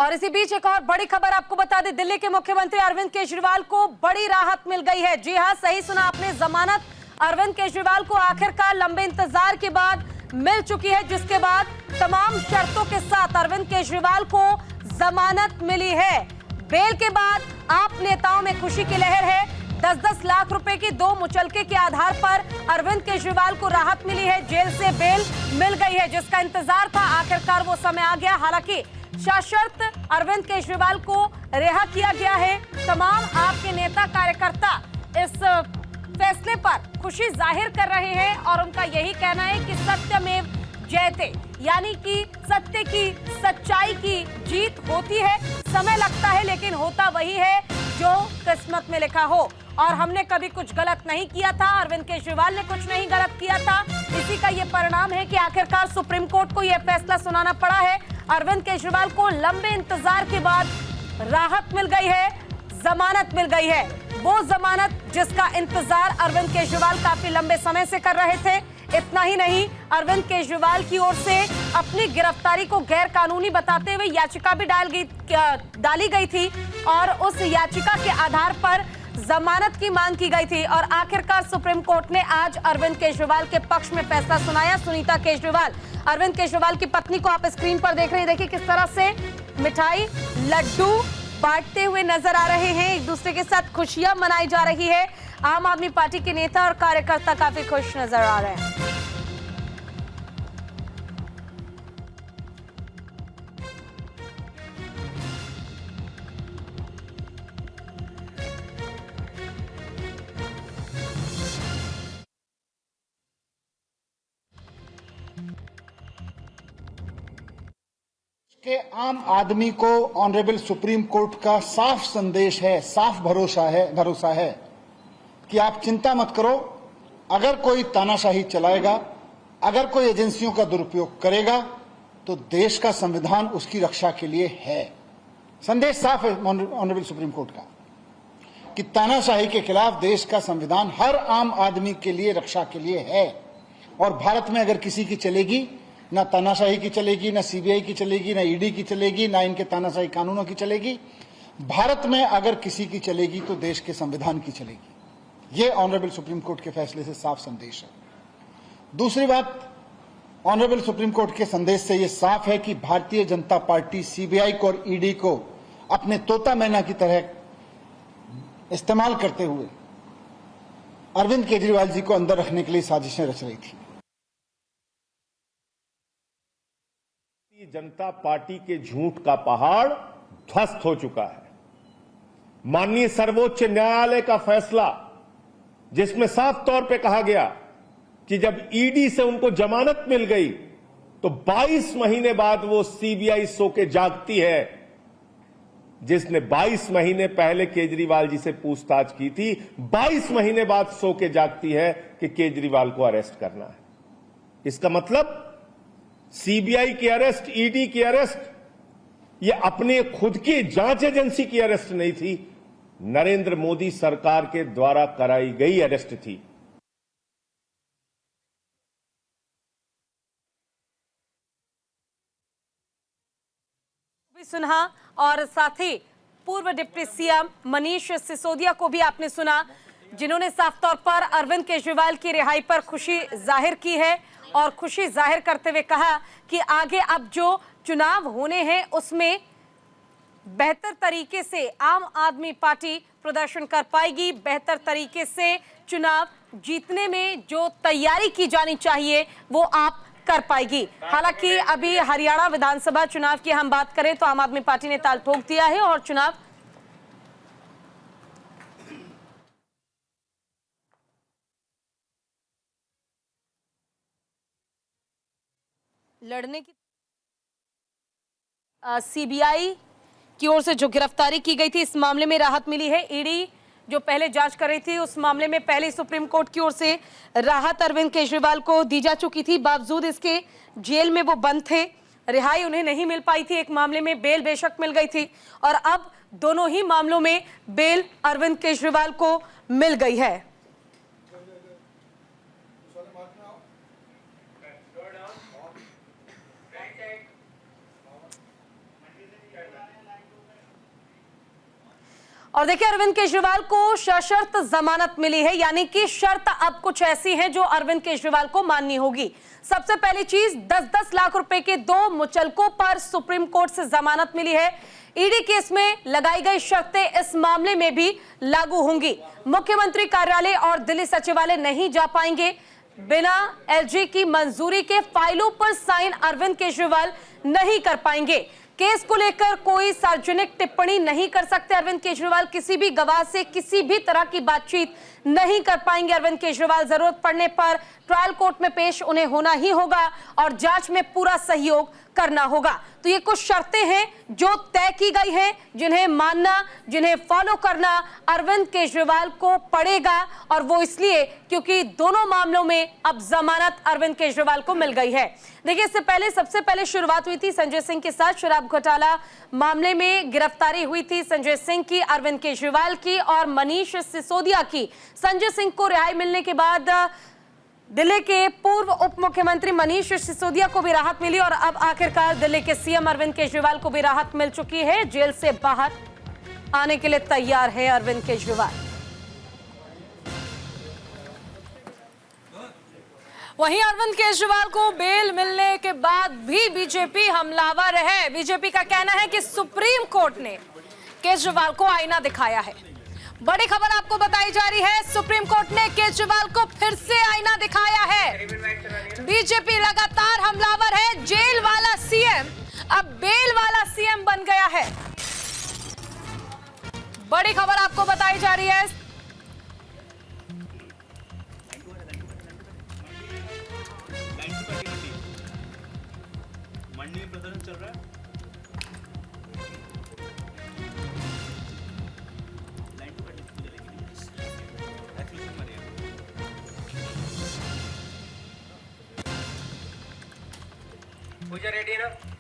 और इसी बीच एक और बड़ी खबर आपको बता दें, दिल्ली के मुख्यमंत्री अरविंद केजरीवाल को बड़ी राहत मिल गई है। जी हां, सही सुना आपने, जमानत अरविंद केजरीवाल को आखिरकार लंबे इंतजार के बाद मिल चुकी है, जिसके बाद तमाम शर्तों के साथ अरविंद केजरीवाल को जमानत मिली है। बेल के बाद आप नेताओं में खुशी की लहर है। 10-10 लाख रुपए की 2 मुचलके के आधार पर अरविंद केजरीवाल को राहत मिली है, जेल से बेल मिल गई है, जिसका इंतजार था। आखिरकार वो समय आ गया। हालांकि सशर्त अरविंद केजरीवाल को रिहा किया गया है। तमाम आपके नेता कार्यकर्ता इस फैसले पर खुशी जाहिर कर रहे हैं और उनका यही कहना है कि सत्यमेव जयते, यानी कि सत्य की, सच्चाई की जीत होती है। समय लगता है लेकिन होता वही है जो किस्मत में लिखा हो। और हमने कभी कुछ गलत नहीं किया था, अरविंद केजरीवाल ने कुछ नहीं गलत किया था। इसी का ये परिणाम है कि आखिरकार सुप्रीम कोर्ट को यह फैसला सुनाना पड़ा है। अरविंद केजरीवाल को लंबे इंतजार के बाद राहत मिल गई है, जमानत मिल गई है। वो जमानत जिसका इंतजार अरविंद केजरीवाल काफी लंबे समय से कर रहे थे। इतना ही नहीं, अरविंद केजरीवाल की ओर से अपनी गिरफ्तारी को गैर कानूनी बताते हुए याचिका भी डाली गई थी और उस याचिका के आधार पर जमानत की मांग की गई थी। और आखिरकार सुप्रीम कोर्ट ने आज अरविंद केजरीवाल के पक्ष में फैसला सुनाया। सुनीता केजरीवाल, अरविंद केजरीवाल की पत्नी को आप स्क्रीन पर देख रहे हैं। देखिए किस तरह से मिठाई, लड्डू बांटते हुए नजर आ रहे हैं, एक दूसरे के साथ खुशियां मनाई जा रही है। आम आदमी पार्टी के नेता और कार्यकर्ता काफी खुश नजर आ रहे हैं। के आम आदमी को ऑनरेबल सुप्रीम कोर्ट का साफ संदेश है, साफ भरोसा है कि आप चिंता मत करो। अगर कोई तानाशाही चलाएगा, अगर कोई एजेंसियों का दुरुपयोग करेगा, तो देश का संविधान उसकी रक्षा के लिए है। संदेश साफ है ऑनरेबल सुप्रीम कोर्ट का कि तानाशाही के खिलाफ देश का संविधान हर आम आदमी के लिए रक्षा के लिए है। और भारत में अगर किसी की चलेगी, ना तानाशाही की चलेगी, ना सीबीआई की चलेगी, ना ईडी की चलेगी, ना इनके तानाशाही कानूनों की चलेगी। भारत में अगर किसी की चलेगी तो देश के संविधान की चलेगी। ये ऑनरेबल सुप्रीम कोर्ट के फैसले से साफ संदेश है। दूसरी बात, ऑनरेबल सुप्रीम कोर्ट के संदेश से यह साफ है कि भारतीय जनता पार्टी सीबीआई को और ईडी को अपने तोता मैना की तरह इस्तेमाल करते हुए अरविंद केजरीवाल जी को अंदर रखने के लिए साजिशें रच रही थी। जनता पार्टी के झूठ का पहाड़ ध्वस्त हो चुका है। माननीय सर्वोच्च न्यायालय का फैसला, जिसमें साफ तौर पे कहा गया कि जब ईडी से उनको जमानत मिल गई तो 22 महीने बाद वो सीबीआई सो के जागती है, जिसने 22 महीने पहले केजरीवाल जी से पूछताछ की थी, 22 महीने बाद सो के जागती है कि केजरीवाल को अरेस्ट करना है। इसका मतलब सीबीआई की अरेस्ट, ईडी की अरेस्ट, ये अपने खुद की जांच एजेंसी की अरेस्ट नहीं थी, नरेंद्र मोदी सरकार के द्वारा कराई गई अरेस्ट थी। सुना और साथ ही पूर्व डिप्टी सीएम मनीष सिसोदिया को भी आपने सुना, जिन्होंने साफ तौर पर अरविंद केजरीवाल की रिहाई पर खुशी जाहिर की है और खुशी जाहिर करते हुए कहा कि आगे अब जो चुनाव होने हैं उसमें बेहतर तरीके से आम आदमी पार्टी प्रदर्शन कर पाएगी। बेहतर तरीके से चुनाव जीतने में जो तैयारी की जानी चाहिए वो आप कर पाएगी। हालांकि अभी हरियाणा विधानसभा चुनाव की हम बात करें तो आम आदमी पार्टी ने ताल ठोक दिया है और चुनाव लड़ने की सीबीआई की ओर से जो गिरफ्तारी की गई थी, इस मामले में राहत मिली है। ईडी जो पहले जांच कर रही थी, उस मामले में पहले सुप्रीम कोर्ट की ओर से राहत अरविंद केजरीवाल को दी जा चुकी थी। बावजूद इसके जेल में वो बंद थे, रिहाई उन्हें नहीं मिल पाई थी। एक मामले में बेल बेशक मिल गई थी और अब दोनों ही मामलों में बेल अरविंद केजरीवाल को मिल गई है। और देखिए, अरविंद केजरीवाल को सशर्त जमानत मिली है, यानी कि शर्त अब कुछ ऐसी है जो अरविंद केजरीवाल को माननी होगी। सबसे पहली चीज, 10-10 लाख रुपए के 2 मुचलकों पर सुप्रीम कोर्ट से जमानत मिली है। ईडी केस में लगाई गई शर्तें इस मामले में भी लागू होंगी। मुख्यमंत्री कार्यालय और दिल्ली सचिवालय नहीं जा पाएंगे। बिना एलजी की मंजूरी के फाइलों पर साइन अरविंद केजरीवाल नहीं कर पाएंगे। केस को लेकर कोई सार्वजनिक टिप्पणी नहीं कर सकते अरविंद केजरीवाल। किसी भी गवाह से किसी भी तरह की बातचीत नहीं कर पाएंगे अरविंद केजरीवाल। जरूरत पड़ने पर ट्रायल कोर्ट में पेश उन्हें होना ही होगा और जांच में पूरा सहयोग करना होगा। तो ये कुछ शर्तें हैं जो तय की गई हैं, जिन्हें मानना, जिन्हें फॉलो करना अरविंद केजरीवाल को पड़ेगा, और वो इसलिए क्योंकि दोनों मामलों में अब जमानत अरविंद केजरीवाल को मिल गई है। देखिए, इससे पहले सबसे पहले शुरुआत हुई थी संजय सिंह के साथ। शराब घोटाला मामले में गिरफ्तारी हुई थी संजय सिंह की, अरविंद केजरीवाल की और मनीष सिसोदिया की। संजय सिंह को रिहाई मिलने के बाद दिल्ली के पूर्व उप मुख्यमंत्री मनीष सिसोदिया को भी राहत मिली और अब आखिरकार दिल्ली के सीएम अरविंद केजरीवाल को भी राहत मिल चुकी है। जेल से बाहर आने के लिए तैयार है अरविंद केजरीवाल। वहीं अरविंद केजरीवाल को बेल मिलने के बाद भी बीजेपी हमलावर है। बीजेपी का कहना है कि सुप्रीम कोर्ट ने केजरीवाल को आईना दिखाया है। बड़ी खबर आपको बताई जा रही है, सुप्रीम कोर्ट ने केजरीवाल को फिर से आईना दिखाया है। बीजेपी लगातार हमलावर है। जेल वाला सीएम अब बेल वाला सीएम बन गया है। बड़ी खबर आपको बताई जा रही है। मंडी में प्रदर्शन चल रहा है। पूजा रेडी है ना?